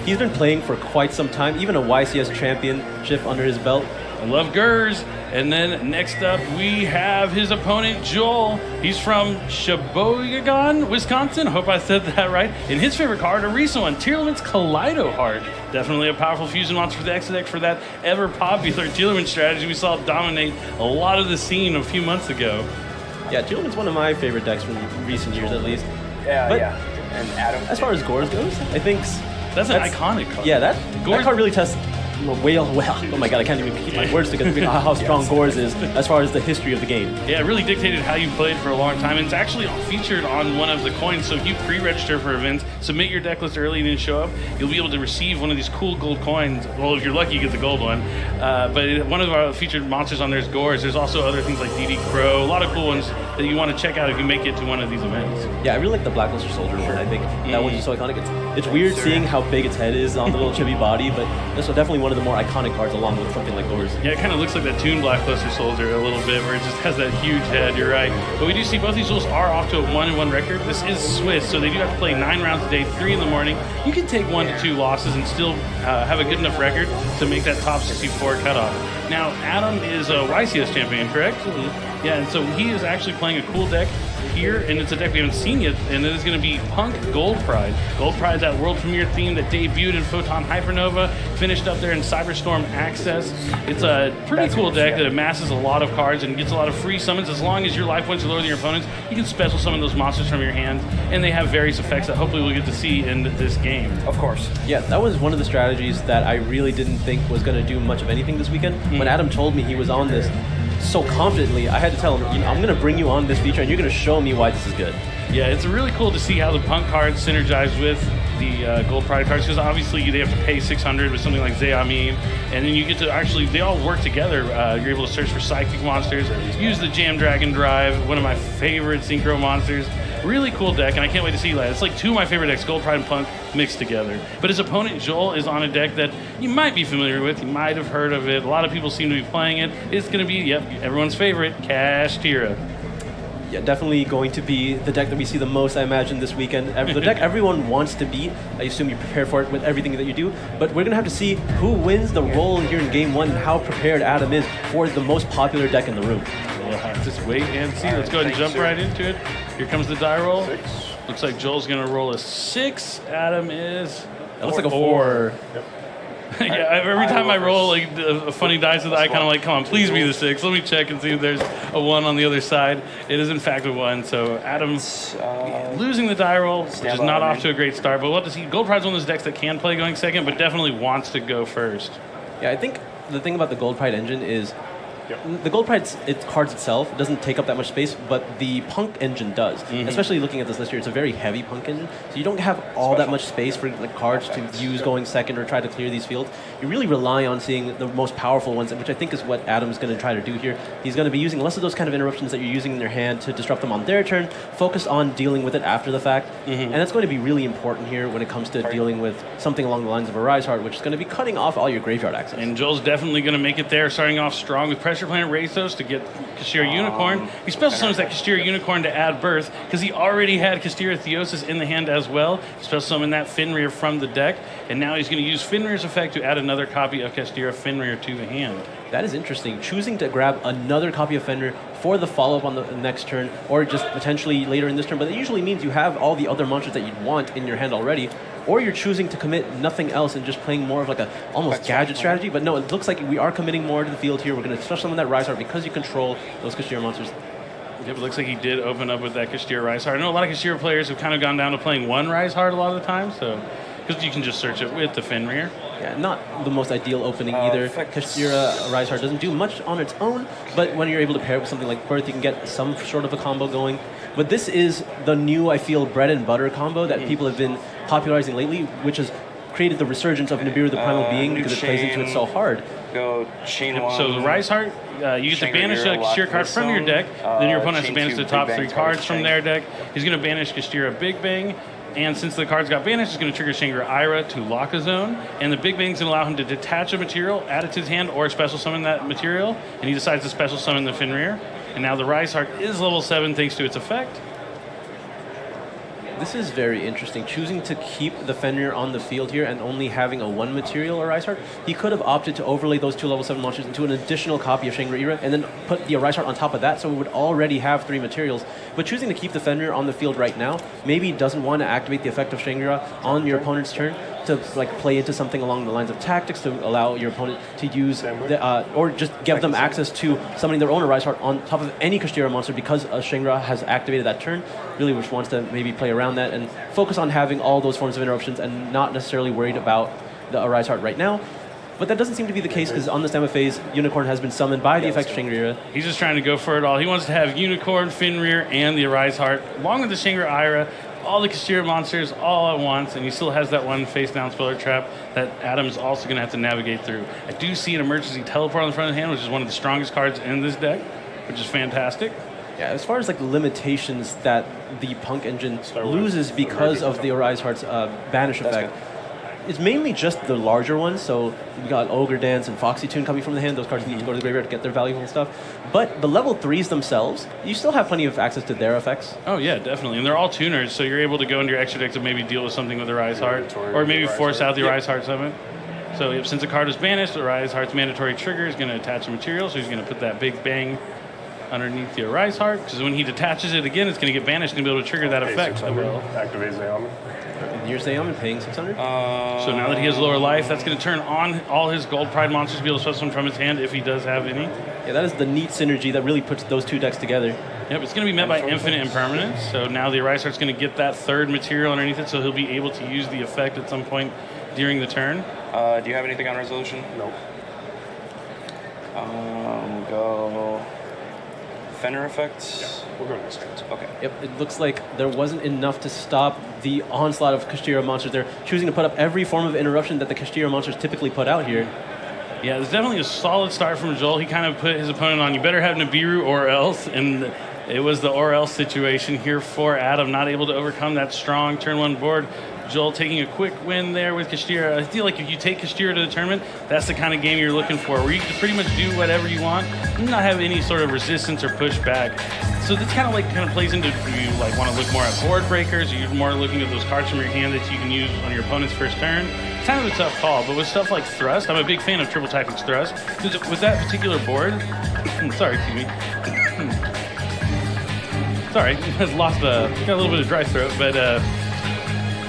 He's been playing for quite some time, even a YCS championship under his belt. I love Gers. And then next up, we have his opponent, Joel. He's from Sheboygan, Wisconsin. Hope I said that right. And his favorite card, a recent one, Tearlament's Kaleido Heart. Definitely a powerful fusion monster for the X deck for that ever-popular Tearlament strategy we saw dominate a lot of the scene a few months ago. Yeah, Tearlament's one of my favorite decks from recent years, at least. Yeah. And Adam. As far as Gores goes, I think that's an iconic card. Yeah, that card really tests well. Oh my god, I can't even keep my words together how strong Gores is as far as the history of the game. Yeah, it really dictated how you played for a long time. And it's actually featured on one of the coins, so if you pre-register for events, submit your deck list early and then show up, you'll be able to receive one of these cool gold coins. Well, if you're lucky, you get the gold one. But one of our featured monsters on there is Gores. There's also other things like DD Crow, a lot of cool ones that you want to check out if you make it to one of these events. Yeah, I really like the Blackluster Soldier one. I think that one's just so iconic. It's weird seeing how big its head is on the little chibi body, but this is definitely one of the more iconic cards along with something like Gores. Yeah, it kind of looks like that P.U.N.K Blackluster Soldier a little bit, where it just has that huge head. You're right. But we do see both these duels are off to a 1-1 record. This is Swiss, so they do have to play 9 rounds a day, 3 in the morning. You can take 1 to 2 losses and still have a good enough record to make that top 64 cutoff. Now, Adam is a YCS champion, correct? Mm-hmm. Yeah, and so he is actually playing a cool deck here, and it's a deck we haven't seen yet, and it is going to be P.U.N.K Gold Pride. Gold Pride, that world premiere theme that debuted in Photon Hypernova, finished up there in Cyberstorm Access. It's a pretty cool deck that amasses a lot of cards and gets a lot of free summons. As long as your life points are lower than your opponent's, you can special summon those monsters from your hand, and they have various effects that hopefully we'll get to see in this game. Of course. Yeah, that was one of the strategies that I really didn't think was going to do much of anything this weekend. Mm-hmm. When Adam told me he was on this so confidently, I had to tell him, I'm going to bring you on this feature and you're going to show me why this is good. Yeah, it's really cool to see how the P.U.N.K cards synergize with the Gold Pride cards, because obviously they have to pay 600 with something like Zeamin, and then you get to actually, they all work together. You're able to search for psychic monsters, use the Jam Dragon Drive, one of my favorite synchro monsters. Really cool deck, and I can't wait to see that. It's like 2 of my favorite decks, Gold Pride and P.U.N.K mixed together. But his opponent, Joel, is on a deck that you might be familiar with. You might have heard of it. A lot of people seem to be playing it. It's going to be, everyone's favorite, Kashtira. Yeah, definitely going to be the deck that we see the most, I imagine, this weekend. The deck everyone wants to beat. I assume you prepare for it with everything that you do. But we're going to have to see who wins the role here in Game 1 and how prepared Adam is for the most popular deck in the room. We'll have to just wait and see. Let's go ahead and jump right into it. Here comes the die roll. 6. Looks like Joel's going to roll a 6. Adam is... That looks like a 4. Yep. Yeah, every time I roll like a funny dice with I kind of like, come on, please be the 6. Let me check and see if there's a 1 on the other side. It is in fact a 1. So Adam's losing the die roll, which is not off to a great start. But we'll have to see. Gold Pride's one of those decks that can play going second, but definitely wants to go first. Yeah, I think the thing about the Gold Pride engine is the Gold Pride cards itself doesn't take up that much space, but the P.U.N.K engine does. Mm-hmm. Especially looking at this list here, it's a very heavy P.U.N.K engine, so you don't have all that much space for like cards to use going second or try to clear these fields. You really rely on seeing the most powerful ones, which I think is what Adam's going to try to do here. He's going to be using less of those kind of interruptions that you're using in their hand to disrupt them on their turn, focus on dealing with it after the fact. Mm-hmm. And that's going to be really important here when it comes to dealing with something along the lines of a Rise Heart, which is going to be cutting off all your graveyard access. And Joel's definitely going to make it there, starting off strong with Pressure Planet Rathos to get Kashtira Unicorn. He special summons that Kashtira Unicorn to add Birth, because he already had Kashtira Theosis in the hand as well. He special summoned that Fenrir from the deck, and now he's going to use Fenrir's effect to add another copy of Kashtira Fenrir to the hand. That is interesting. Choosing to grab another copy of Fenrir for the follow-up on the next turn, or just potentially later in this turn, but it usually means you have all the other monsters that you'd want in your hand already, or you're choosing to commit nothing else and just playing more of like a almost gadget strategy. But no, it looks like we are committing more to the field here. We're going to special summon that Rise Heart because you control those Kashtira monsters. Yep, it looks like he did open up with that Kashtira Rise Heart. I know a lot of Kashtira players have kind of gone down to playing one Rise Heart a lot of the time, so because you can just search it with the Fenrir. Yeah, not the most ideal opening either. Kashtira Rise Heart doesn't do much on its own, but when you're able to pair it with something like Birth, you can get some sort of a combo going. But this is the new, I feel, bread and butter combo that people have been popularizing lately, which has created the resurgence of Nibiru the Primal Being because it plays into it so hard. Go chain one. So the Rise Heart, you get to banish a Kashtira card from your deck, then your opponent has to banish the top 3 cards from their deck. He's going to banish Kashtira Big Bang, and since the cards got banished, it's going to trigger Shangri-Ira to lock a zone, and the Big Bang's going to allow him to detach a material, add it to his hand, or special summon that material, and he decides to special summon the Fenrir. And now the Rise Heart is level 7 thanks to its effect. This is very interesting. Choosing to keep the Fenrir on the field here and only having a 1 material Arise Heart, he could have opted to overlay those 2 level 7 monsters into an additional copy of Shangri-La and then put the Arise Heart on top of that, so we would already have 3 materials. But choosing to keep the Fenrir on the field right now, maybe doesn't want to activate the effect of Shangri-La on your opponent's turn to like play into something along the lines of tactics to allow your opponent to use or just give them access to summoning their own Arise Heart on top of any Kashtira monster because Shangri-La has activated that turn. Really just wants to maybe play around that and focus on having all those forms of interruptions and not necessarily worried about the Arise Heart right now. But that doesn't seem to be the case because on the Stamina phase, Unicorn has been summoned by the effect of Shangri-La. He's just trying to go for it all. He wants to have Unicorn, Fenrir, and the Arise Heart, along with the Shangri-Ira, all the Kashtira monsters all at once, and he still has that one face-down Speller Trap that Adam's also going to have to navigate through. I do see an emergency teleport on the front of the hand, which is one of the strongest cards in this deck, which is fantastic. Yeah, as far as like the limitations that the P.U.N.K engine loses because of the Arise Heart's banish effect, it's mainly just the larger ones. So we got Ogre Dance and Foxy Tune coming from the hand. Those cards need to go to the graveyard to get their valuable stuff. But the level 3s themselves, you still have plenty of access to their effects. Oh yeah, definitely. And they're all tuners, so you're able to go into your extra deck to maybe deal with something with the Arise Heart, or maybe force out the Arise Heart summon. So since the card was banished, the Arise Heart's mandatory trigger is going to attach a material, so he's going to put that big bang underneath the Arise Heart, because when he detaches it again, it's going to get banished and be able to trigger that effect. Activate Zeoman. You're Zeoman paying 600? So now that he has lower life, that's going to turn on all his Gold Pride monsters to be able to special them from his hand if he does have any. Yeah, that is the neat synergy that really puts those 2 decks together. Yep, it's going to be met by Infinite Impermanence, so now the Arise Heart's going to get that 3rd material underneath it, so he'll be able to use the effect at some point during the turn. Do you have anything on Resolution? Nope. Go Fenrir effects? Yeah, we'll go to this turn. Okay. Yep, it looks like there wasn't enough to stop the onslaught of Kashtira monsters. They're choosing to put up every form of interruption that the Kashtira monsters typically put out here. Yeah, it's definitely a solid start from Joel. He kind of put his opponent on, you better have Nibiru or else, and it was the or else situation here for Adam, not able to overcome that strong turn 1 board. Joel taking a quick win there with Kashtira. I feel like if you take Kashtira to the tournament, that's the kind of game you're looking for, where you can pretty much do whatever you want and not have any sort of resistance or pushback. So this kind of plays into, do you like want to look more at board breakers, or you're more looking at those cards from your hand that you can use on your opponent's first turn? It's kind of a tough call, but with stuff like Thrust, I'm a big fan of Triple Tactics Thrust, because with that particular board, sorry, excuse me. Sorry, got a little bit of dry throat, but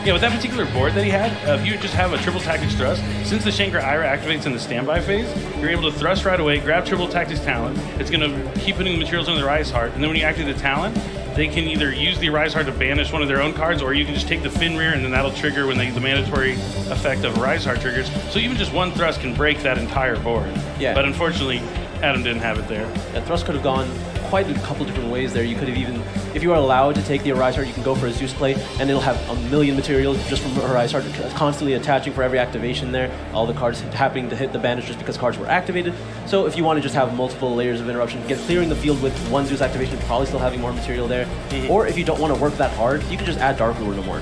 yeah, with that particular board that he had, if you just have a Triple Tactics Thrust, since the Shangri-Ira activates in the standby phase, you're able to thrust right away, grab Triple Tactics Talent. It's going to keep putting materials on the Rise Heart, and then when you activate the Talent, they can either use the Rise Heart to banish one of their own cards, or you can just take the Fenrir, and then that'll trigger when the mandatory effect of Rise Heart triggers. So even just one thrust can break that entire board. Yeah. But unfortunately, Adam didn't have it there. That thrust could have gone quite a couple different ways there. You could have even, if you are allowed to take the Arise Heart, you can go for a Zeus play, and it'll have a million materials just from Arise Heart constantly attaching for every activation there. All the cards happening to hit the banish just because cards were activated. So if you want to just have multiple layers of interruption, clearing the field with one Zeus activation, probably still having more material there. Or if you don't want to work that hard, you can just add Dark Ruler no more.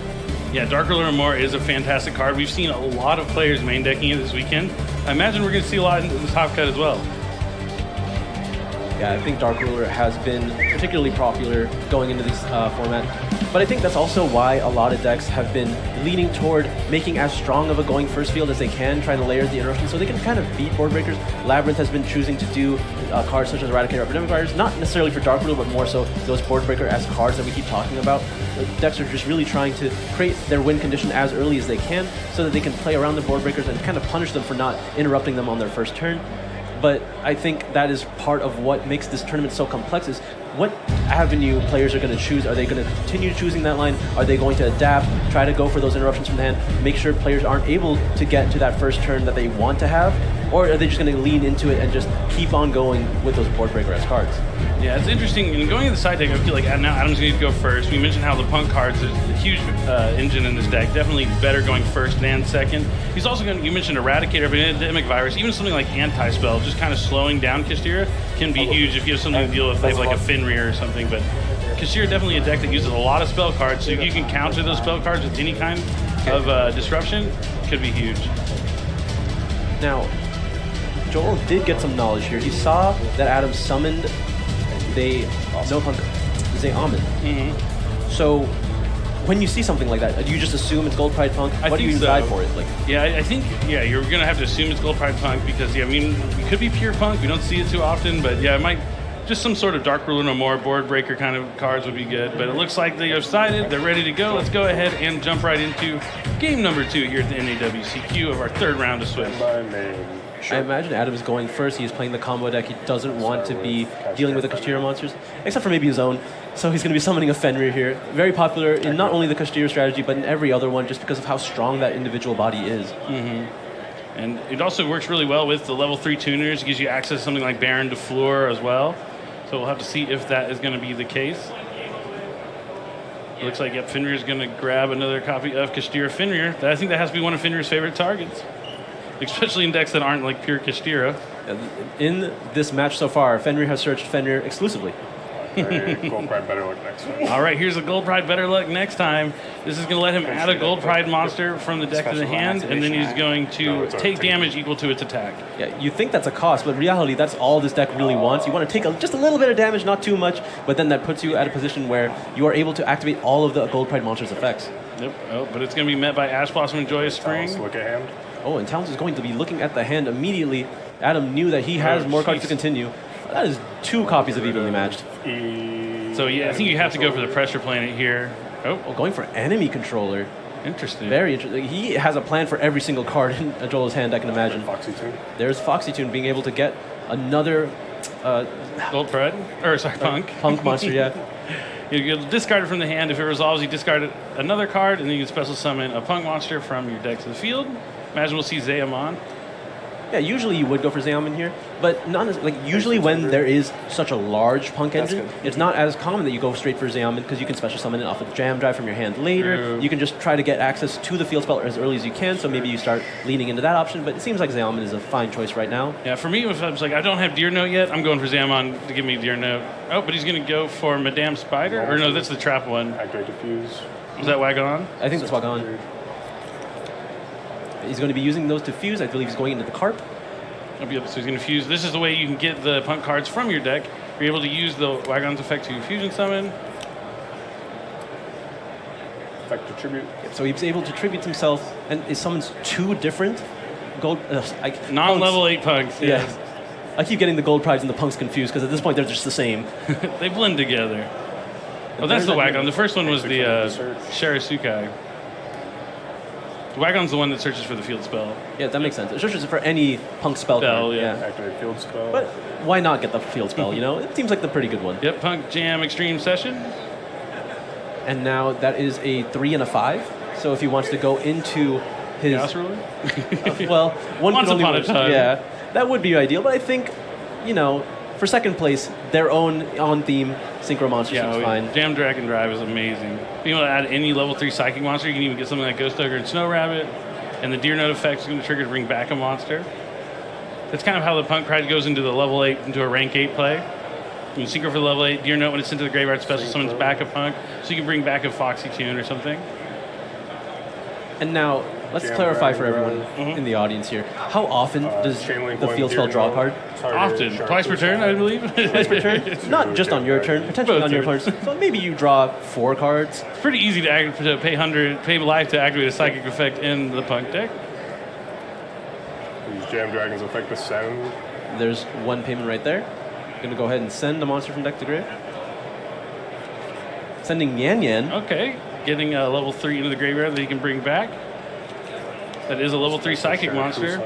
Yeah, Dark Ruler no more is a fantastic card. We've seen a lot of players main decking it this weekend. I imagine we're going to see a lot in this top cut as well. Yeah, I think Dark Ruler has been particularly popular going into this format. But I think that's also why a lot of decks have been leaning toward making as strong of a going first field as they can, trying to layer the interruption so they can kind of beat board breakers. Labyrinth has been choosing to do cards such as Eradicator Epidemic Virus, not necessarily for Dark Ruler, but more so those board breaker-esque cards that we keep talking about. The decks are just really trying to create their win condition as early as they can so that they can play around the board breakers and kind of punish them for not interrupting them on their first turn. But I think that is part of what makes this tournament so complex is what avenue players are going to choose. Are they going to continue choosing that line? Are they going to adapt, try to go for those interruptions from the hand, make sure players aren't able to get to that first turn that they want to have? Or are they just going to lean into it and just keep on going with those board breaker-esque cards? Yeah, it's interesting. And going to the side deck, I feel like now Adam's going to go first. We mentioned how the P.U.N.K cards, there's a huge engine in this deck. Definitely better going first than second. He's also going to, you mentioned Eradicator, Epidemic Virus, even something like Anti-Spell, just kind of slowing down Kashtira can be huge if you have something to deal with, like a Fenrir or something. But Kashtira definitely a deck that uses a lot of spell cards, so if you can counter those spell cards with any kind of disruption, could be huge. Now, Joel did get some knowledge here. He saw that Adam summoned Zeoman. So when you see something like that, do you just assume it's Gold Pride Punk? I What do think you so. decide for it? Like, Yeah, I think, you're going to have to assume it's Gold Pride Punk because, I mean, it could be pure Punk. We don't see it too often, but yeah, it might, just some sort of Dark Ruler No More board breaker kind of cards would be good. But it looks like they have decided, they're ready to go. Let's go ahead and jump right into game number 2 here at the NAWCQ of our 3rd round of Swiss. My name. I imagine Adam is going first. He's playing the combo deck. He doesn't want to be dealing with the Kashtira monsters, except for maybe his own. So he's going to be summoning a Fenrir here. Very popular in not only the Kashtira strategy, but in every other one, just because of how strong that individual body is. And it also works really well with the level 3 tuners. It gives you access to something like Baron de Fleur as well. So we'll have to see if that is going to be the case. It looks like, yep, Fenrir is going to grab another copy of Kashtira Fenrir. I think that has to be one of Fenrir's favorite targets, especially in decks that aren't like pure Kashtira. In this match so far, Fenrir has searched Fenrir exclusively. Gold Pride better look next time. All right, here's a Gold Pride better luck next time. This is going to let him add a Gold Pride monster from the deck to the Special hand, and then he's activation going to it's take already damage equal to its attack. Yeah, you think that's a cost, but in reality, that's all this deck really wants. You want to take just a little bit of damage, not too much, but then that puts you at a position where you are able to activate all of the Gold Pride monster's effects. Yep. Oh, but it's going to be met by Ash Blossom and Joyous Spring. Let's look at hand. Oh, and Talons is going to be looking at the hand immediately. Adam knew that he has more cards to jeez. continue. That is 2 copies of Evenly Matched. So yeah, I think you have to go for the Pressure Planet here. Oh, Oh, going for enemy controller. interesting. Very interesting. He has a plan for every single card in Ajola's hand, I can imagine. Foxy too. There's Foxy Tune being able to get another Gold Pride? Or, sorry, Punk. punk monster, yeah. You discard it from the hand. If it resolves, you discard another card, and then you can special summon a Punk monster from your deck to the field. Imagine we'll see Zeamon. Yeah, usually you would go for Zeoman here, but not as, like usually when there is such a large Punk That's engine, good. it's not as common that you go straight for Zeoman because you can special summon it off of the Jam Drive from your hand later. True. You can just try to get access to the field spell as early as you can, so maybe you start leaning into that option, but it seems like Zeoman is a fine choice right now. Yeah, for me, if I was like, I don't have Deer Note yet, I'm going for Zeamon to give me Deer Note. Oh, but he's going to go for Madame Spider? Or no, that's the trap one. Activate diffuse. Was that Wagon? I think that's Wagon. He's going to be using those to fuse. I believe he's going into the Carp. So he's going to fuse. This is the way you can get the Punk cards from your deck. You're able to use the Wagon's effect to fusion summon. Effect to tribute. So he's able to tribute himself, and it summons 2 different gold... Non-level 8 Punks. Yeah. I keep getting the gold prides and the punks confused because at this point they're just the same. They blend together. Oh, that's the Wagon. The first one was the Sharasukai. The Wagon's the one that searches for the field spell. Yeah, that makes sense. It searches for any punk spell card. Yeah. Activate field spell. But why not get the field spell, you know? It seems like the pretty good one. Yep, Punk Jam Extreme Session. And now that is a 3 and a 5. So if he wants to go into his... Chaos Ruler? Well, one Once can only upon a wish. time. Yeah, that would be ideal. But I think, you know, for second place, their own on-theme Synchro Monster seems fine. Jam Dragon Drive is amazing. Being able to add any level 3 Psychic monster, you can even get something like Ghost Ogre and Snow Rabbit. And the Deer Note effect is going to trigger to bring back a monster. That's kind of how the Punk Pride goes into the level 8, into a rank 8 play. You can Synchro for the level 8, Deer Note when it's sent to the graveyard special summons back a Punk, so you can bring back a Foxy Tune or something. And now, let's Jam clarify for Dragon everyone in the audience here. How often does Chain Link the one, field spell Deer draw a Note, card? target Often. shark Twice per turn, I believe. Twice per turn? Not just on your turn, potentially Both on your turns. opponent's. So maybe you draw 4 cards. It's pretty easy to pay life to activate a Psychic effect in the Punk deck. Use Jam Dragon's effect to send. There's 1 payment right there. Gonna go ahead and send a monster from deck to grave. Sending Yan Yan. Okay, getting a level 3 into the graveyard that he can bring back. That is a level 3 Psychic monster.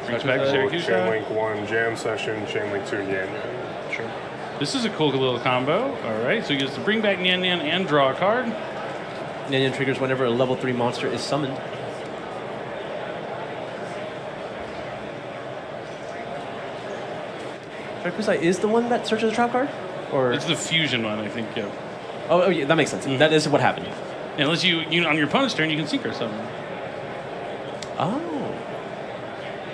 Brings back to Syracuse. Chain Link 1, Jam Session, Chain Link 2, Yan Yan. Sure. This is a cool little combo. All right, so he gets to bring back Nyan Nyan and draw a card. Yan Yan triggers whenever a level 3 monster is summoned. Drakusai is the one that searches the trap card? Or It's the fusion one, I think. Yeah. oh yeah, that makes sense. That is what happened. Unless you on your opponent's turn, you can synchro summon. Oh.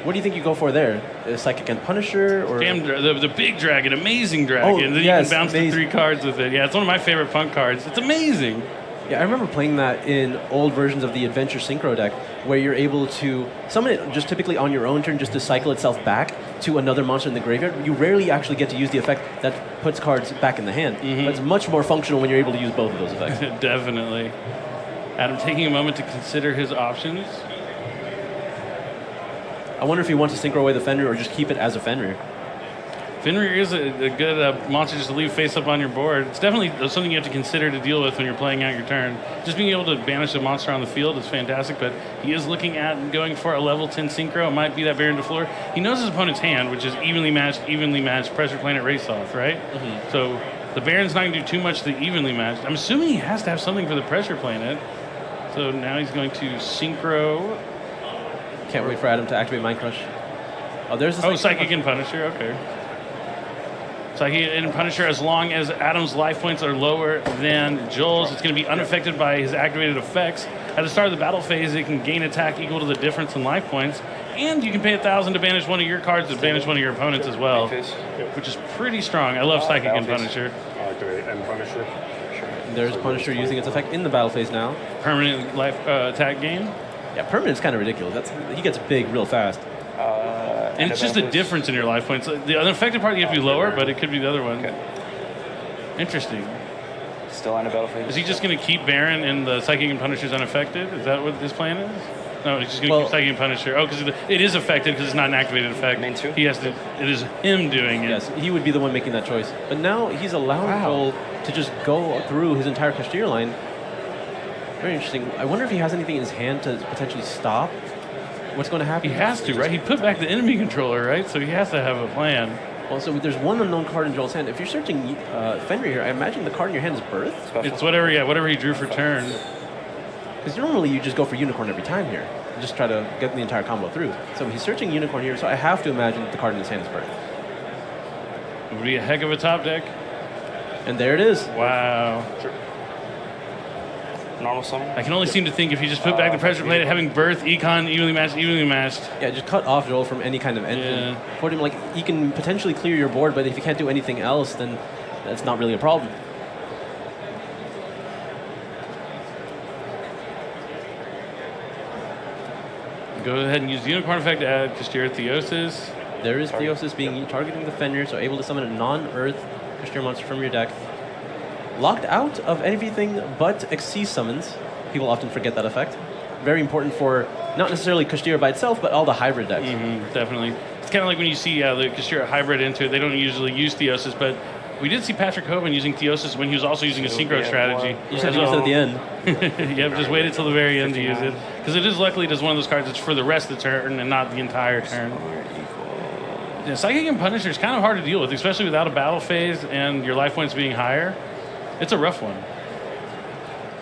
What do you think you go for there? Psychic and Punisher or The big dragon, amazing dragon. Oh, Then yes, you can bounce the amazing. 3 cards with it. Yeah, it's one of my favorite Punk cards. It's amazing. Yeah, I remember playing that in old versions of the Adventure Synchro deck, where you're able to summon it just typically on your own turn just to cycle itself back to another monster in the graveyard. You rarely actually get to use the effect that puts cards back in the hand. But it's much more functional when you're able to use both of those effects. Definitely. Adam taking a moment to consider his options. I wonder if he wants to synchro away the Fenrir or just keep it as a Fenrir. Fenrir is a good monster just to leave face up on your board. It's definitely something you have to consider to deal with when you're playing out your turn. Just being able to banish a monster on the field is fantastic, but he is looking at going for a level 10 synchro. It might be that Baron de Fleur. He knows his opponent's hand, which is evenly matched Pressure Planet Race Off, right? So the Baron's not going to do too much to evenly match. I'm assuming he has to have something for the Pressure Planet. So now he's going to synchro. Can't wait for Adam to activate Mind Crush. Oh, there's the Psychic and Punisher, okay. Psychic and Punisher, as long as Adam's life points are lower than Joel's, it's going to be unaffected by his activated effects. At the start of the battle phase, it can gain attack equal to the difference in life points, and you can pay 1,000 to banish one of your cards to banish one of your opponents as well, which is pretty strong. I love Psychic and Punisher. And Punisher. There's Punisher using its effect in the battle phase now. Permanent life attack gain. Yeah, permanent's kind of ridiculous. He gets big real fast. And it's just a difference in your life points. The unaffected part you have to be lower, but it could be the other one. Okay. Interesting. Still on a battlefield. Is he just going to keep Baron and the Psychic and Punisher's unaffected? Is that what his plan is? No, he's just going to keep Psychic and Punisher. Oh, because it is affected because it's not an activated effect. Main two? He has to. It is him doing it. Yes, he would be the one making that choice. But now he's allowing Joel to just go through his entire Kashtira line. Very interesting. I wonder if he has anything in his hand to potentially stop what's going to happen. He has to, right? He put back the enemy controller, right? So he has to have a plan. Also, there's one unknown card in Joel's hand. If you're searching Fenrir here, I imagine the card in your hand is Birth. It's whatever he drew for turn. Because normally you just go for Unicorn every time here. You just try to get the entire combo through. So he's searching Unicorn here, so I have to imagine that the card in his hand is Birth. It would be a heck of a top deck. And there it is. Wow. Normal summon? I can only seem to think if you just put back the Pressure Plate, having Birth, Econ, evenly matched. Yeah, just cut off Joel from any kind of engine. Yeah. Put him he can potentially clear your board, but if you can't do anything else, then that's not really a problem. Go ahead and use the Unicorn effect to add Kashtira Theosis. There is Theosis targeting the Fenrir, so able to summon a non-Earth Kashtira monster from your deck. Locked out of everything but Xyz summons. People often forget that effect. Very important for not necessarily Kashtira by itself, but all the hybrid decks. Definitely. It's kind of like when you see the Kashtira hybrid into it, they don't usually use Theosis, but we did see Patrick Hoban using Theosis when he was also using a synchro strategy. You just have to use it at the end. Yep, just waited till the very end to use it. Because it is luckily just one of those cards that's for the rest of the turn and not the entire turn. Yeah, Psychic and Punisher is kind of hard to deal with, especially without a battle phase and your life points being higher. It's a rough one.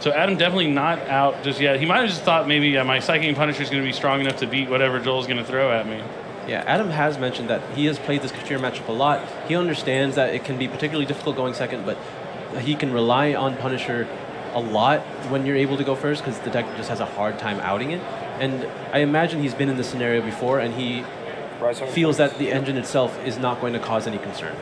So Adam definitely not out just yet. He might have just thought maybe my Psychic and Punisher is going to be strong enough to beat whatever Joel's going to throw at me. Yeah, Adam has mentioned that he has played this Kashtira matchup a lot. He understands that it can be particularly difficult going second, but he can rely on Punisher a lot when you're able to go first because the deck just has a hard time outing it. And I imagine he's been in this scenario before, and he feels that the engine itself is not going to cause any concern.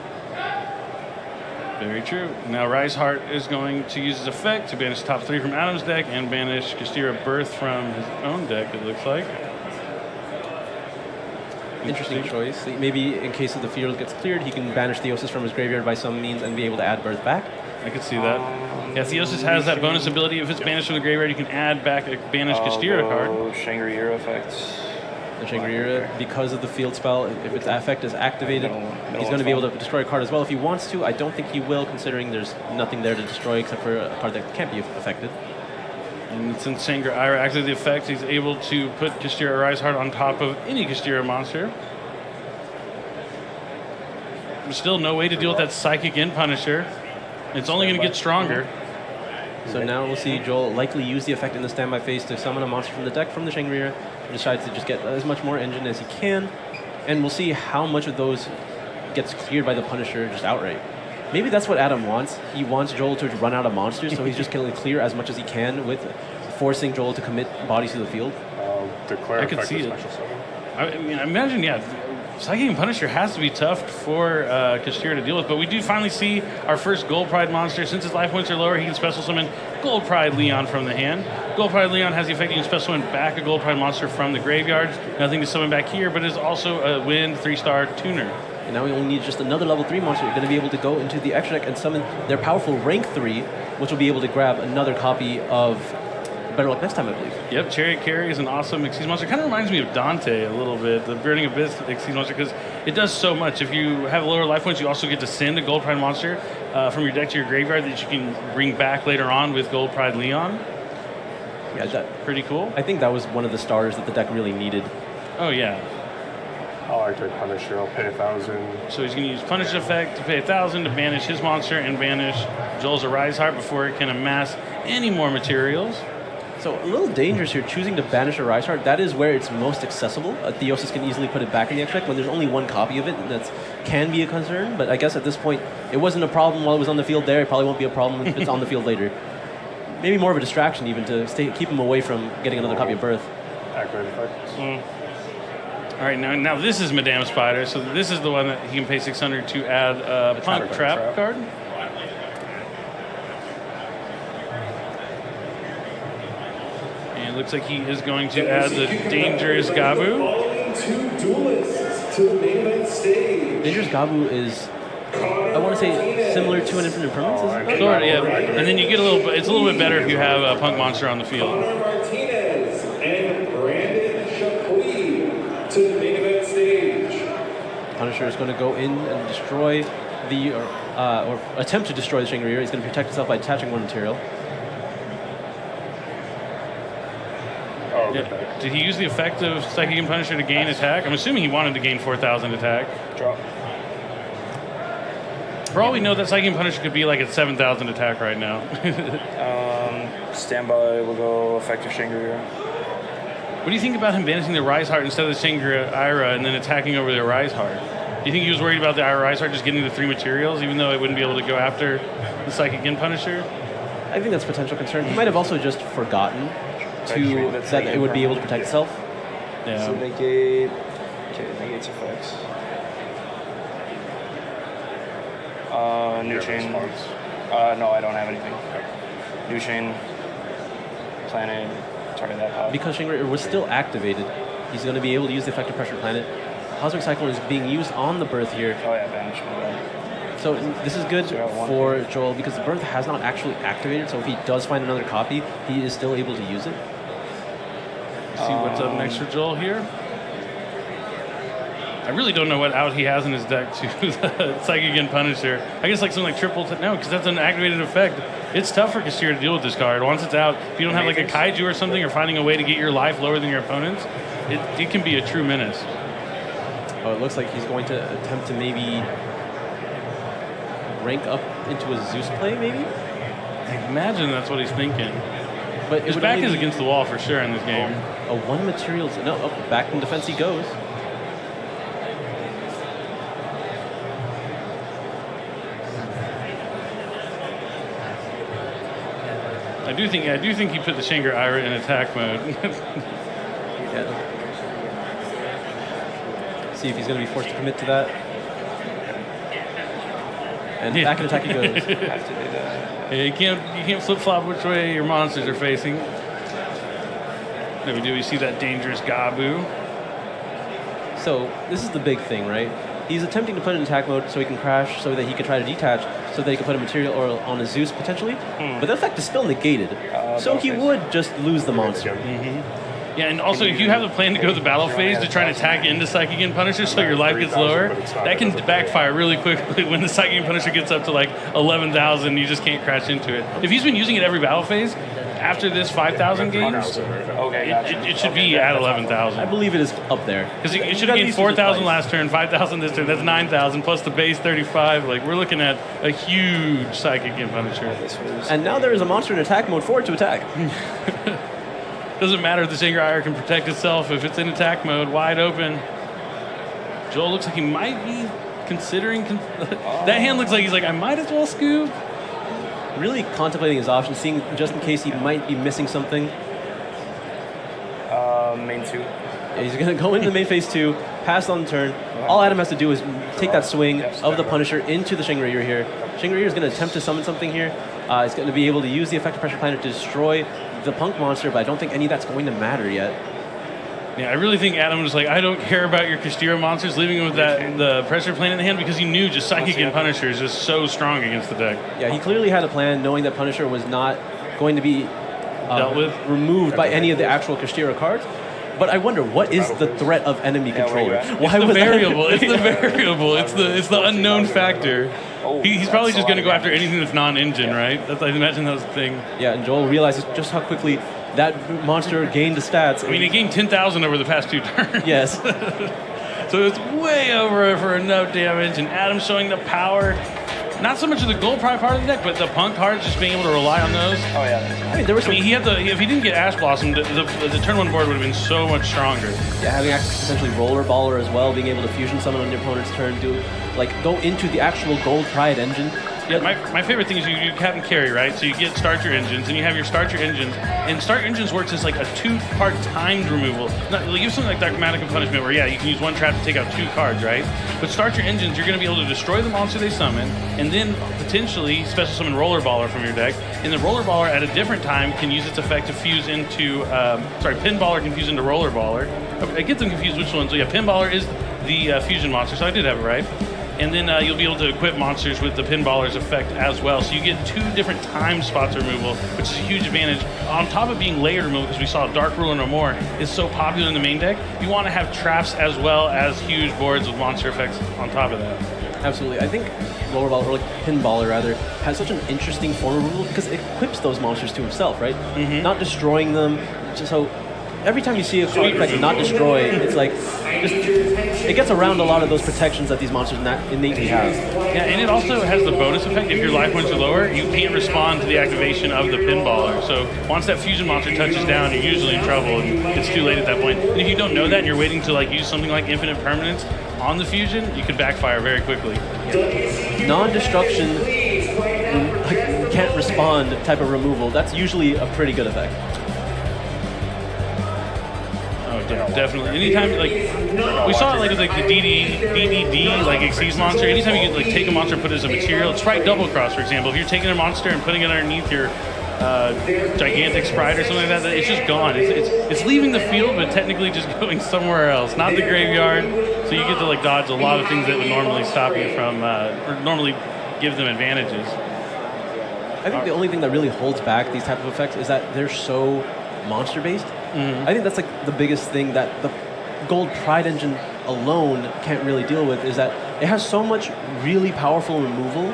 Very true. Now Riseheart is going to use his effect to banish top 3 from Adam's deck and banish Kashtira Birth from his own deck, it looks like. Interesting choice. Maybe in case of the field gets cleared, he can banish Theosis from his graveyard by some means and be able to add Birth back. I could see that. Yeah, Theosis has that bonus ability. If it's banished from the graveyard, you can add back a banished Kashtira card. Shangri-La effects. The Shangri-La, because of the field spell, if its effect is activated, he's going to be able to destroy a card as well if he wants to. I don't think he will, considering there's nothing there to destroy except for a card that can't be affected. And since Shangri-La activated the effect, he's able to put Kashtira Riseheart on top of any Kashtira monster. There's still no way to deal with that Psychic and Punisher. It's only going to get stronger. So now we'll see Joel likely use the effect in the standby phase to summon a monster from the deck from the Shangri-La. He decides to just get as much more engine as he can. And we'll see how much of those gets cleared by the Punisher just outright. Maybe that's what Adam wants. He wants Joel to run out of monsters, so he's just going to clear as much as he can with forcing Joel to commit bodies to the field. Declare I could effective see it. special summon. I mean, imagine, Psychic and Punisher has to be tough for Kashtira to deal with, but we do finally see our first Gold Pride monster. Since his life points are lower, he can special summon Gold Pride Leon from the hand. Gold Pride Leon has the effect you can special summon back a Gold Pride monster from the graveyard. Nothing to summon back here, but is also a wind 3-star tuner. And now we only need just another level 3 monster. You're going to be able to go into the extra deck and summon their powerful rank 3, which will be able to grab another copy of Better Luck Next Time, I believe. Yep, Chariot Carry is an awesome Xyz monster. Kind of reminds me of Dante a little bit, the Burning Abyss Xyz monster, because it does so much. If you have lower life points, you also get to send a Gold Pride monster from your deck to your graveyard that you can bring back later on with Gold Pride Leon. Yeah, that, pretty cool. I think that was one of the starters that the deck really needed. Oh, yeah. I like to Punisher. I'll pay 1,000. So he's going to use Punish effect to pay 1,000 to banish his monster and banish Joel's Arise Heart before it can amass any more materials. So a little dangerous here, choosing to banish a Rise Heart. That is where it's most accessible. Theosis can easily put it back in the extra deck when there's only one copy of it. That can be a concern, but I guess at this point, it wasn't a problem while it was on the field there. It probably won't be a problem if it's on the field later. Maybe more of a distraction even to keep him away from getting another copy of Birth. Activate effect. All right, now this is Madame Spider. So this is the one that he can pay 600 to add a Punk Trap card. And it looks like he is going to add the Dangerous Gabu. Dangerous Gabu is, I want to say, similar to an Infinite Impermanence. Sort of, yeah. And then you get a little bit. It's a little bit better if you have a Punk monster on the field. Martinez and Brandon Chapuis to the main event stage. Punisher is going to go in and destroy or attempt to destroy the Shangri-La. He's going to protect himself by attaching one material. Yeah. Did he use the effect of Psychic and Punisher to gain attack? I'm assuming he wanted to gain 4,000 attack. Drop. For all we know, that Psychic and Punisher could be like at 7,000 attack right now. Standby will go effective Shangri-La. What do you think about him banishing the Rise Heart instead of the Shangri-La and then attacking over the Rise Heart? Do you think he was worried about the Rise Heart just getting the 3 materials, even though it wouldn't be able to go after the Psychic and Punisher? I think that's a potential concern. He might have also just forgotten that it would be able to protect itself. Yeah. So negate. Okay, negates effects. New chain. No, I don't have anything. New chain. Planet. Target that pop. Because Shangri-La was still activated, he's going to be able to use the effective pressure planet. Cosmic Cyclone is being used on the Birth here. Oh yeah, banish. So this is good for Joel because the Birth has not actually activated, so if he does find another copy, he is still able to use it. See what's up next for Joel here. I really don't know what out he has in his deck to the Psychic and Punisher. I guess like something like triple... No, because that's an activated effect. It's tough for Kashtira to deal with this card. Once it's out, if you don't have like a Kaiju or something or finding a way to get your life lower than your opponent's, it can be a true menace. Oh, it looks like he's going to attempt to maybe rank up into a Zeus play, maybe? I imagine that's what he's thinking. But his back is against the wall for sure in this game. A one material... No, back in defense he goes. I do think he put the Shangri-La in attack mode. Yeah. See if he's going to be forced to commit to that. And back in attack he goes. Have to do that. Yeah, you can't flip flop which way your monsters are facing. There we do. We see that Dangerous Gabu. So this is the big thing, right? He's attempting to put it in attack mode so he can crash, so that he can try to detach, so that he can put a material or on a Zeus potentially. But the effect is still negated, so he would just lose the monster. Yeah, and also if you have the plan to go to the battle phase to try and attack into Psychic and Punisher so your life gets lower, that can backfire really quickly when the Psychic and Punisher gets up to like 11,000. You just can't crash into it. If he's been using it every battle phase, after this 5,000 games, it should be at 11,000. I believe it is up there. Because it should have gained 4,000 last turn, 5,000 this turn. That's 9,000 plus the base 35. Like we're looking at a huge Psychic and Punisher. And now there is a monster in attack mode for it to attack. Doesn't matter if the Shangri-La can protect itself if it's in attack mode, wide open. Joel looks like he might be considering. That hand looks like he's like, I might as well scoop. Really contemplating his options, seeing just in case he might be missing something. Main 2. Yeah, he's going to go into the main phase 2, pass on the turn. All Adam has to do is take that swing of the Punisher into the Shangri-La here. Shangri-La is going to attempt to summon something here. It's going to be able to use the effective pressure planet to destroy the Punk monster, but I don't think any of that's going to matter yet. Yeah, I really think Adam was like, I don't care about your Kashtira monsters, leaving him with the pressure planet in the hand because he knew just Psychic and Punisher is just so strong against the deck. Yeah, he clearly had a plan, knowing that Punisher was not going to be Dealt with? removed by any of the actual Kashtira cards. But I wonder, what is the threat of enemy controller? Why was variable? It's the variable. It's the unknown factor. He's probably just going to go after anything that's non-engine, right? I imagine that was the thing. Yeah, and Joel realizes just how quickly that monster gained the stats. I mean, he gained 10,000 over the past 2 turns. Yes. So it's way over for no damage, and Adam's showing the power. Not so much of the gold pride part of the deck, but the Punk cards, just being able to rely on those. Oh yeah. I mean, there was he had if he didn't get Ash Blossom, the turn 1 board would have been so much stronger. Yeah, having access to essentially Roller Baller as well, being able to fusion summon on your opponent's turn, go into the actual gold pride engine. Yeah, my favorite thing is you have and carry, right? So you get start your engines, and you have your start your engines, and start engines works as like a 2-part timed removal. You have something like Dogmatic and Punishment, where you can use 1 trap to take out 2 cards, right? But start your engines, you're going to be able to destroy the monster they summon, and then potentially special summon Roller Baller from your deck. And the Roller Baller at a different time can use its effect to fuse into, Pinballer can fuse into Roller Baller. I get them confused which one. So yeah, Pinballer is the fusion monster, so I did have it right. And then you'll be able to equip monsters with the Pinballer's effect as well. So you get 2 different time spots removal, which is a huge advantage. On top of being layered removal, because we saw Dark Ruler No More is so popular in the main deck, you want to have traps as well as huge boards with monster effects on top of that. Absolutely. I think Roller Baller, or Pinballer rather, has such an interesting form of removal because it equips those monsters to himself, right? Mm-hmm. Not destroying them. So every time you see a card effect not destroy, it's like it gets around a lot of those protections that these monsters innately have. Yeah, and it also has the bonus effect. If your life points are lower, you can't respond to the activation of the Pinballer. So once that fusion monster touches down, you're usually in trouble, and it's too late at that point. And if you don't know that, and you're waiting to use something like Infinite Permanence on the fusion, you could backfire very quickly. Yeah. Non-destruction, can't respond type of removal, that's usually a pretty good effect. Yeah, definitely. Anytime, we saw it with the DDD, Xyz monster. Anytime you can take a monster and put it as a material, Sprite Double Cross, for example. If you're taking a monster and putting it underneath your gigantic Sprite or something like that, it's just gone. It's leaving the field, but technically just going somewhere else, not the graveyard. So you get to dodge a lot of things that would normally stop you from, or normally give them advantages. I think the only thing that really holds back these type of effects is that they're so monster-based. Mm-hmm. I think that's the biggest thing that the Gold Pride engine alone can't really deal with, is that it has so much really powerful removal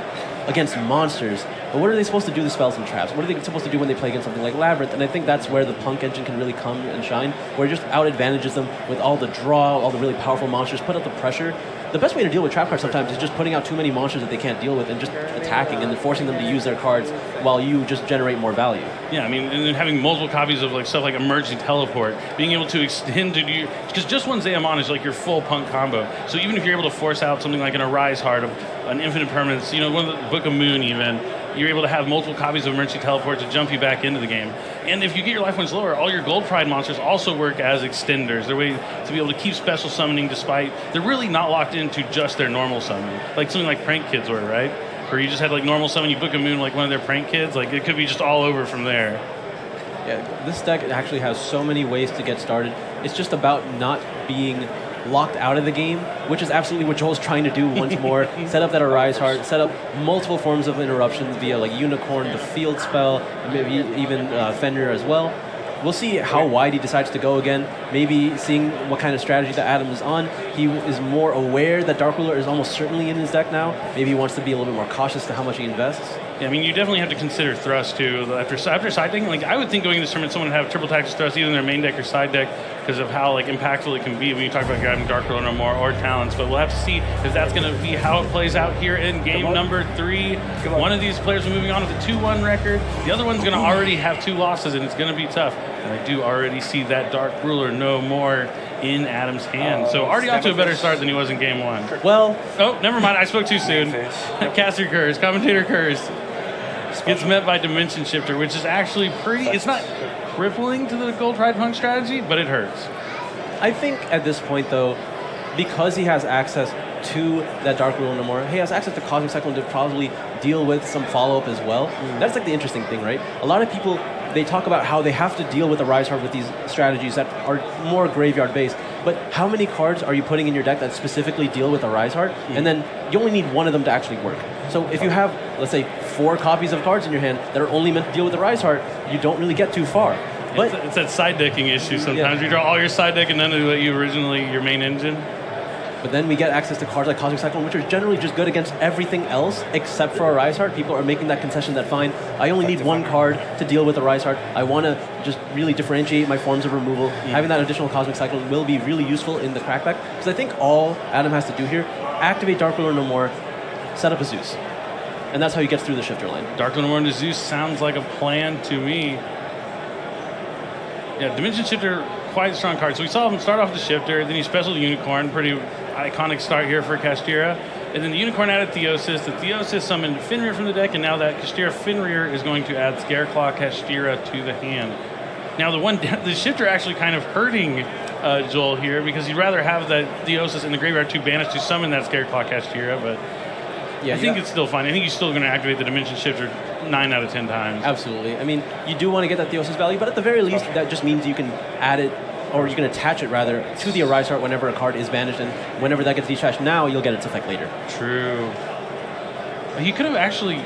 against monsters. But what are they supposed to do with spells and traps? What are they supposed to do when they play against something like Labyrinth? And I think that's where the Punk engine can really come and shine, where it just out-advantages them with all the draw, all the really powerful monsters, put out the pressure. The best way to deal with trap cards sometimes is just putting out too many monsters that they can't deal with and just attacking and then forcing them to use their cards while you just generate more value. Yeah, I mean, and then having multiple copies of stuff like Emergency Teleport, being able to extend to you, because just one Zeamon is your full Punk combo. So even if you're able to force out something like an Arise Heart, an Infinite Permanence, one of the Book of Moon even, you're able to have multiple copies of Emergency Teleport to jump you back into the game. And if you get your life points lower, all your Gold Pride monsters also work as extenders. They're a way to be able to keep special summoning despite they're really not locked into just their normal summon. Like something like Prank Kids were, right? Where you just had normal summon, you Book of Moon, one of their Prank Kids. It could be just all over from there. Yeah, this deck actually has so many ways to get started. It's just about not being locked out of the game, which is absolutely what Joel's trying to do once more. Set up that Arise Heart, set up multiple forms of interruptions via Unicorn, the Field Spell, maybe even Fenrir as well. We'll see how wide he decides to go again. Maybe seeing what kind of strategy that Adam is on. He is more aware that Dark Ruler is almost certainly in his deck now. Maybe he wants to be a little bit more cautious to how much he invests. Yeah, I mean, you definitely have to consider Thrust, too. After side decking, I would think going into this tournament, someone would have triple Tactics Thrust either in their main deck or side deck because of how impactful it can be when you talk about grabbing Dark Ruler No More or Talents. But we'll have to see if that's going to be how it plays out here in game number 3. One of these players are moving on with a 2-1 record. The other one's going to already have 2 losses, and it's going to be tough. And I do already see that Dark Ruler No More in Adam's hand. So already off to a better start than he was in game 1. Well... Oh, never mind. I spoke too soon. Caster Curse, Commentator Curse. Gets met by Dimension Shifter, which is actually pretty... It's not crippling to the Gold Pride Punk strategy, but it hurts. I think at this point, though, because he has access to that Dark Ruler no more. He has access to Cosmic Cyclone to probably deal with some follow-up as well. That's like the interesting thing, right? A lot of people, they talk about how they have to deal with the Rise Heart with these strategies that are more graveyard-based. But how many cards are you putting in your deck that specifically deal with the Rise Heart? And then you only need one of them to actually work. So if you have, let's say, 4 copies of cards in your hand that are only meant to deal with the Rise Heart, you don't really get too far. But it's that side decking issue sometimes. You draw all your side deck and none of what you originally, your main engine. But then we get access to cards like Cosmic Cyclone, which are generally just good against everything else except for a Rise Heart. People are making that concession that, fine, I only need one card to deal with a Rise Heart. I want to just really differentiate my forms of removal. Having that additional Cosmic Cyclone will be really useful in the crackback. Because I think all Adam has to do here, activate Dark Ruler no more, set up a Zeus. And that's how he gets through the Shifter line. Dark Ruler no more into Zeus sounds like a plan to me. Yeah, Dimension Shifter, quite a strong card. So we saw him start off the Shifter, then he special the Unicorn, pretty iconic start here for Kashtira. And then the Unicorn added Theosis. The Theosis summoned Fenrir from the deck, and now that Kashtira Fenrir is going to add Scareclaw Kashtira to the hand. Now the Shifter actually kind of hurting Joel here because he'd rather have that Theosis in the graveyard to banish to summon that Scareclaw Kashtira, but yeah, I think it's still fine. I think he's still going to activate the Dimension Shifter 9 out of 10 times. Absolutely. I mean, you do want to get that Theosis value, but at the very least, that just means you can add it, or you can attach it rather, to the Arise Heart whenever a card is banished, and whenever that gets detached now, you'll get its effect later. True. He could have actually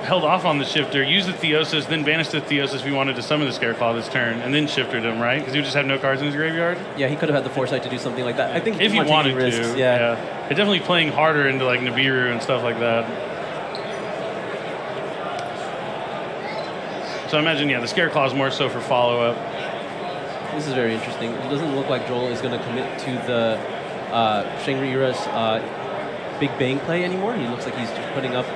held off on the Shifter, used the Theosis, then banished the Theosis if he wanted to summon the Scareclaw this turn, and then Shifted him, right? Because he would just have no cards in his graveyard? Yeah, he could have had the foresight to do something like that. I think if he wanted risks, to. Yeah. They're definitely playing harder into like Nibiru and stuff like that. So I imagine, the Scareclaw is more so for follow-up. This is very interesting. It doesn't look like Joel is going to commit to the Shangri-Ira's Big Bang play anymore. He looks like he's just putting up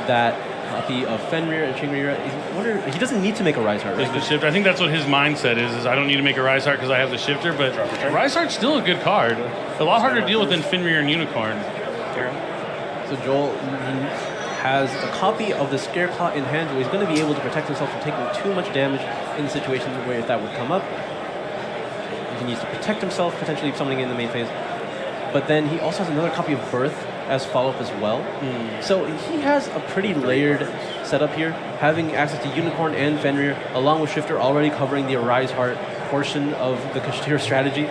that copy of Fenrir and Shangri-Ira. He doesn't need to make a Rise Heart, right? The Shifter. I think that's what his mindset is I don't need to make a Rise Heart because I have the Shifter, but Rise Heart's still a good card. A lot harder to deal with than Fenrir and Unicorn. So Joel has a copy of the Scareclaw in hand, where he's going to be able to protect himself from taking too much damage in the situation where that would come up. He needs to protect himself, potentially summoning in the main phase. But then he also has another copy of Birth as follow-up as well. So he has a pretty layered setup here, having access to Unicorn and Fenrir, along with Shifter already covering the Arise Heart portion of the Kashtira strategy.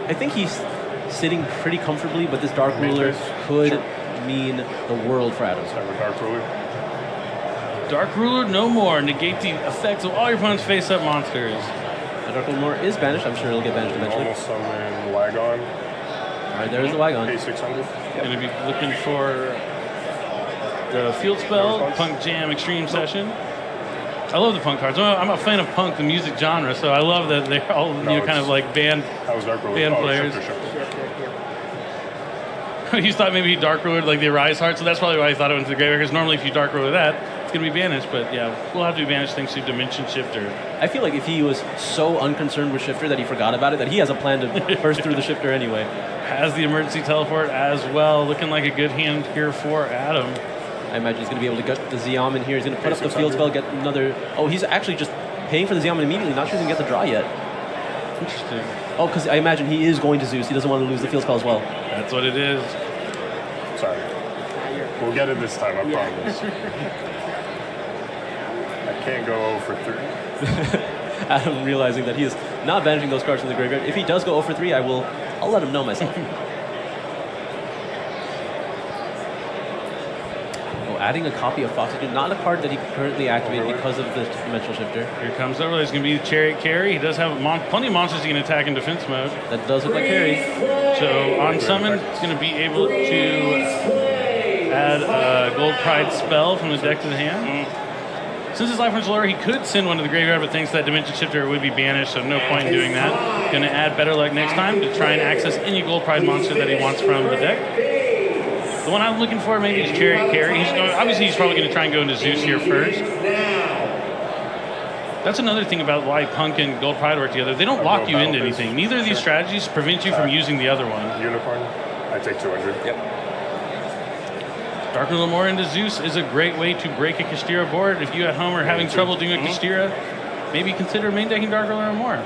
I think he's sitting pretty comfortably, but this Dark Ruler could mean the world for Adam. Dark Ruler. Dark Ruler no more. Negate the effects of all your opponent's face-up monsters. The Dark Ruler no more is banished. I'm sure it'll get banished eventually. Almost summon Wagon. All right, there's the Wagon. Pay 600. Going to be looking for the field spell, Punk Jam Extreme Session. I love the Punk cards. I'm a fan of Punk, the music genre, so I love that they're all kind of like band players. You thought maybe he Dark Ruler like the Arise Heart, so that's probably why I thought it went to the graveyard, because normally if you Dark Ruler that, it's going to be banished, but yeah, we'll have to be banished thanks to Dimension Shifter. I feel like if he was so unconcerned with Shifter that he forgot about it, that he has a plan to burst through the Shifter anyway. Has the emergency teleport as well, looking like a good hand here for Adam. I imagine he's going to be able to get the Zeom in here. He's going to put up the field spell, get another... Oh, he's actually just paying for the Zeom immediately, not sure he's going to get the draw yet. Interesting. Oh, because I imagine he is going to Zeus. He doesn't want to lose the field spell as well. That's what it is. Sorry. We'll get it this time, I promise. I can't go 0 for 3. Adam realizing that he is not banishing those cards from the graveyard. If he does go 0 for 3, I'll let him know myself. Adding a copy of Foxygen, not a card that he can currently activate because of the Dimensional Shifter. Here comes over. There's going to be the Chariot Carry. He does have plenty of monsters he can attack in defense mode. That does look like carry. So on summon, he's going to be able to add a Gold Pride spell from the deck to the hand. Since his life runs lower, he could send one to the graveyard, but thanks to that Dimension Shifter, it would be banished, so no point in doing that. Going to add Better Luck next time to try and access any Gold Pride monster that he wants from the deck. The one I'm looking for maybe is Chariot Carry. Obviously, he's probably going to try and go into Zeus here first. That's another thing about why Punk and Gold Pride work together. They don't lock you into anything. Neither of these strategies prevent you from using the other one. Unicorn, I take 200. Yep. Dark Ruler more into Zeus is a great way to break a Kashtira board. If you at home are having trouble doing a Kashtira, maybe consider main decking Dark Ruler more.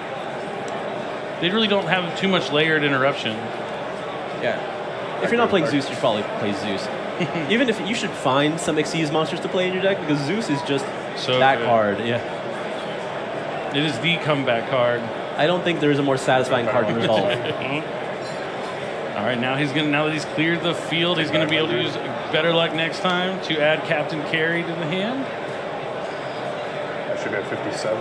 They really don't have too much layered interruption. Yeah. if you're not playing Zeus, you should probably play Zeus. Even if you should find some Xyz monsters to play in your deck, because Zeus is just So that good. card. Yeah. It is the comeback card. I don't think there is a more satisfying card to resolve. All right, now that he's cleared the field, he's gonna be able to use better luck next time to add Captain Carry to the hand. I should have 57.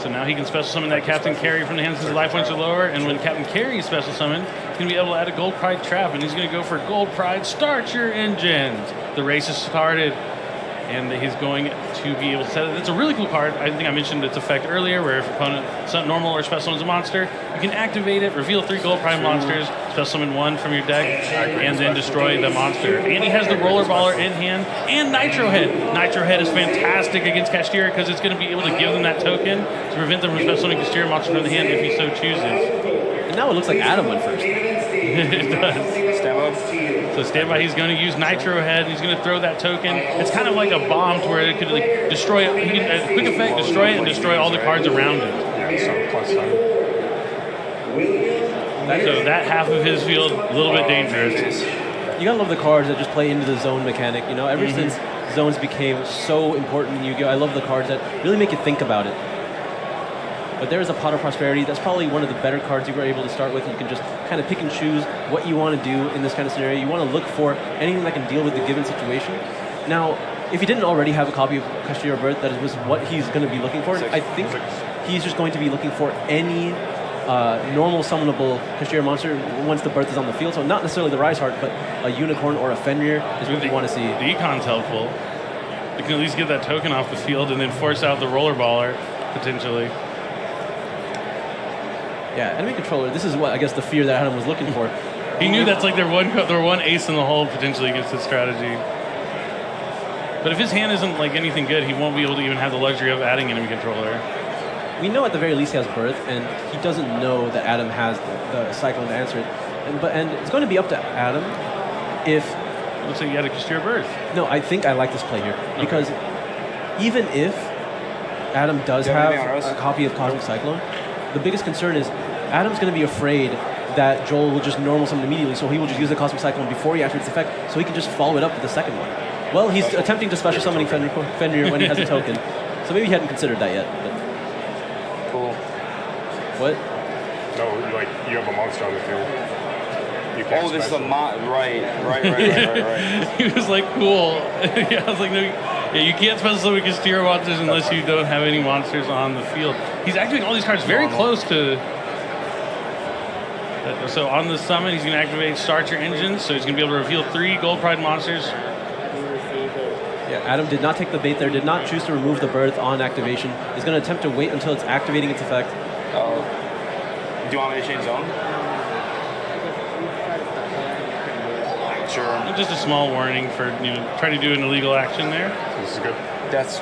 So now he can special summon that Captain Carry from the hand since his life points are lower, and when Captain Carry is special summoned, he's going to be able to add a Gold Pride Trap, and he's going to go for Gold Pride Start Your Engines. The race has started, and he's going to be able to set it. It's a really cool card. I think I mentioned its effect earlier, where if opponent normal or special summons a monster, you can activate it, reveal 3 Gold Pride monsters, special summon 1 from your deck, and then destroy the monster. And he has the Roller Baller in hand, and Nitro Head. Nitro Head is fantastic against Kashtira because it's going to be able to give them that token to prevent them from special summoning Kashtira monsters from the hand if he so chooses. And now it looks like Adam went first. It does. Stand up. So stand by, he's going to use Nitro Head, and he's going to throw that token. It's kind of like a bomb to where it could like destroy it. He can, quick effect, destroy it, and destroy all the cards around it. Yeah, so plus 10. So that half of his field, a little bit dangerous. You gotta love the cards that just play into the zone mechanic. You know, ever since zones became so important in Yu-Gi-Oh, I love the cards that really make you think about it. But there is a Pot of Prosperity. That's probably one of the better cards you were able to start with. You can just kind of pick and choose what you want to do in this kind of scenario. You want to look for anything that can deal with the given situation. Now, if you didn't already have a copy of Kashtira Birth, that was what he's going to be looking for. I think he's just going to be looking for any normal summonable Kashtira monster once the Birth is on the field. So not necessarily the Rise Heart, but a Unicorn or a Fenrir is what you want to see. The Econ's helpful. You can at least get that token off the field and then force out the Roller Baller, potentially. Yeah, enemy controller, this is what, I guess, the fear that Adam was looking for. He knew that's like their one ace in the hole potentially against his strategy. But if his hand isn't like anything good, he won't be able to even have the luxury of adding enemy controller. We know at the very least he has Birth, and he doesn't know that Adam has the Cyclone to answer it. And it's going to be up to Adam if... Looks like you had a Kashtira Birth. No, I think I like this play here. Because even if Adam does have a copy of Cosmic Cyclone, the biggest concern is Adam's going to be afraid that Joel will just normal summon immediately, so he will just use the Cosmic Cyclone before he activates the effect, so he can just follow it up with the second one. Well, he's attempting to special summoning Fenrir when he has a token, so maybe he hadn't considered that yet. But. Cool. What? No, like you have a monster on the field. You can't Oh, this is a special. right. He was like, cool. Yeah, I was like, no, yeah, you can't special summon Kashtira monsters unless you don't have any monsters on the field. He's activating all these cards very close to... So on the summon, he's going to activate Start Your Engines, so he's going to be able to reveal 3 Gold Pride monsters. Yeah, Adam did not take the bait there, did not choose to remove the Birth on activation. He's going to attempt to wait until it's activating its effect. Do you want me to change zone? Sure. And just a small warning for trying to do an illegal action there. This is good. That's...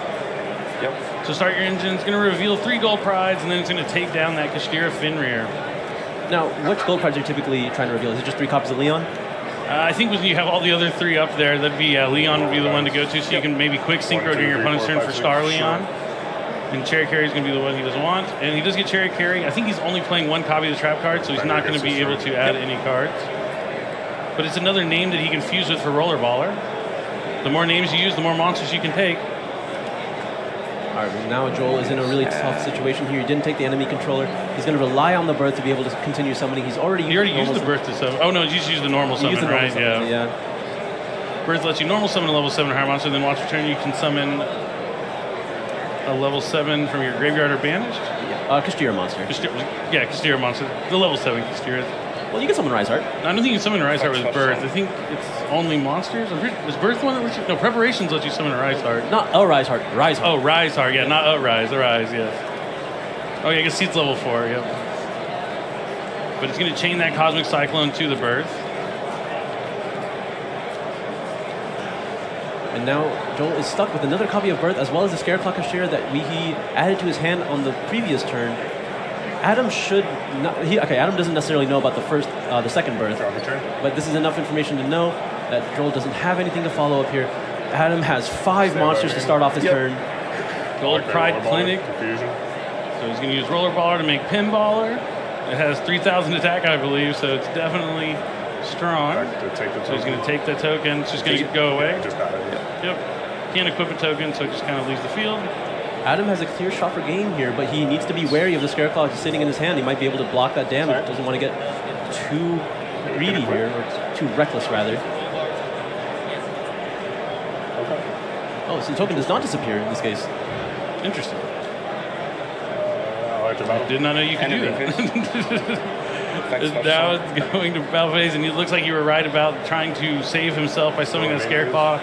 Yep. So Start Your Engines, going to reveal 3 Gold Prides, and then it's going to take down that Kashtira Fenrir. Now, which Gold Prides are you typically trying to reveal? Is it just 3 copies of Leon? I think when you have all the other 3 up there, that'd be Leon would be the one to go to, so you can maybe quick synchro during your opponent's turn for Star Leon. And Chariot Carry is going to be the one he doesn't want. And he does get Chariot Carry. I think he's only playing 1 copy of the trap card, so he's not going to be able to add any cards. But it's another name that he can fuse with for Roller Baller. The more names you use, the more monsters you can take. All right, well, now Joel is in a really tough situation here. He didn't take the enemy controller. He's going to rely on the Birth to be able to continue summoning. He already used the Birth to summon. Oh, no, you just used the normal summon, right? Summon, yeah. Birth lets you normal summon a level 7 or higher monster, then watch your turn. You can summon a level 7 from your graveyard or banished. Kashtira monster. Kashtira monster. The level 7 Kashtira. Well, you can summon Rise Heart. I don't think you can summon a Rise Heart with Birth. I think it's only monsters. Is Birth one that lets you... No, Preparations let you summon a Rise Heart. Not a Rise Heart. Rise Heart. Oh, Rise Heart. Yeah, not a Rise. A Rise, yes. Oh, yeah, I guess it's level 4, yep. But it's going to chain that Cosmic Cyclone to the Birth. And now Joel is stuck with another copy of Birth, as well as the Scareclaw Kashtira that he added to his hand on the previous turn. Adam should not... Adam doesn't necessarily know about the second Birth, but this is enough information to know that Joel doesn't have anything to follow up here. Adam has 5 monsters to start off his turn. Gold Pride Clinic. So he's going to use Roller Baller to make Pinballer. It has 3,000 attack, I believe, so it's definitely strong. To take the So he's going to take the token. It's just going to go away. Just died. Yep. Can't equip a token, so it just kind of leaves the field. Adam has a clear shot for game here, but he needs to be wary of the Scareclaw just sitting in his hand. He might be able to block that damage. Doesn't want to get too greedy here, or too reckless rather. Oh, so the token does not disappear in this case. Interesting. I Did not know you could do that. Now it's going to battle phase, and it looks like you were right about trying to save himself by summoning that Scareclaw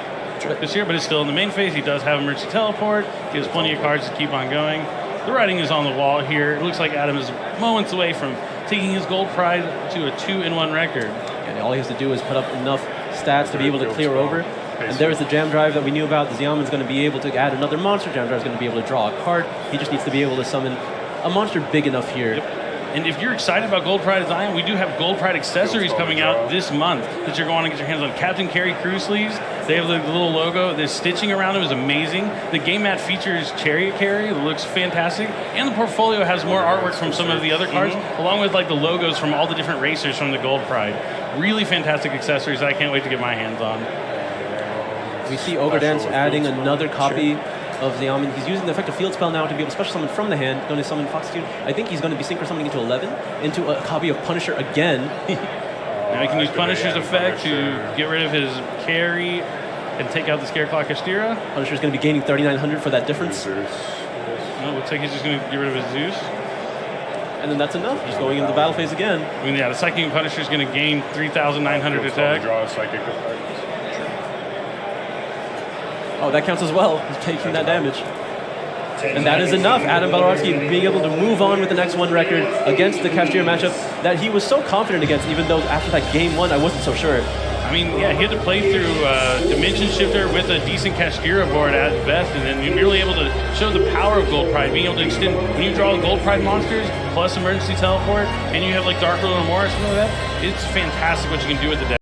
this year, but it's still in the main phase. He does have emergency teleport. He has plenty of cards to keep on going. The writing is on the wall here. It looks like Adam is moments away from taking his gold pride to a 2-in-1 record. And all he has to do is put up enough stats to be able to clear over. And there's the jam drive that we knew about. The Zeoman's going to be able to add another monster. Jam drive is going to be able to draw a card. He just needs to be able to summon a monster big enough here. Yep. And if you're excited about Gold Pride Zion, we do have Gold Pride accessories coming out this month that you're going to get your hands on. Captain Carry crew sleeves. They have the little logo. The stitching around them is amazing. The game mat features Chariot Carry. It looks fantastic. And the portfolio has more artwork from some of the other cards, along with like the logos from all the different racers from the Gold Pride. Really fantastic accessories I can't wait to get my hands on. We see Ogre Dance adding another copy of Zeoman. He's using the effective field spell now to be able to special summon from the hand, going to summon Fox Tune. I think he's going to be synchro summoning into 11, into a copy of Punisher again. Now he can use Punisher's effect to get rid of his carry and take out the Scareclaw Kashtira. Punisher's going to be gaining 3,900 for that difference. No, it looks like he's just going to get rid of his Zeus. And then that's enough, just going into the battle phase again. I mean, yeah, the Psychic Punisher's going to gain 3,900 attack. Draw a psychic effect. Oh, that counts as well. He's taking that damage. And that is enough. Adam Belarovsky being able to move on with the next one record against the Kashtira matchup that he was so confident against, even though after that game one, I wasn't so sure. I mean, yeah, he had to play through Dimension Shifter with a decent Kashtira board at best, and then you're really able to show the power of Gold Pride, being able to extend, when you draw Gold Pride monsters, plus Emergency Teleport, and you have like Dark Lord and Morris and all that, it's fantastic what you can do with the deck.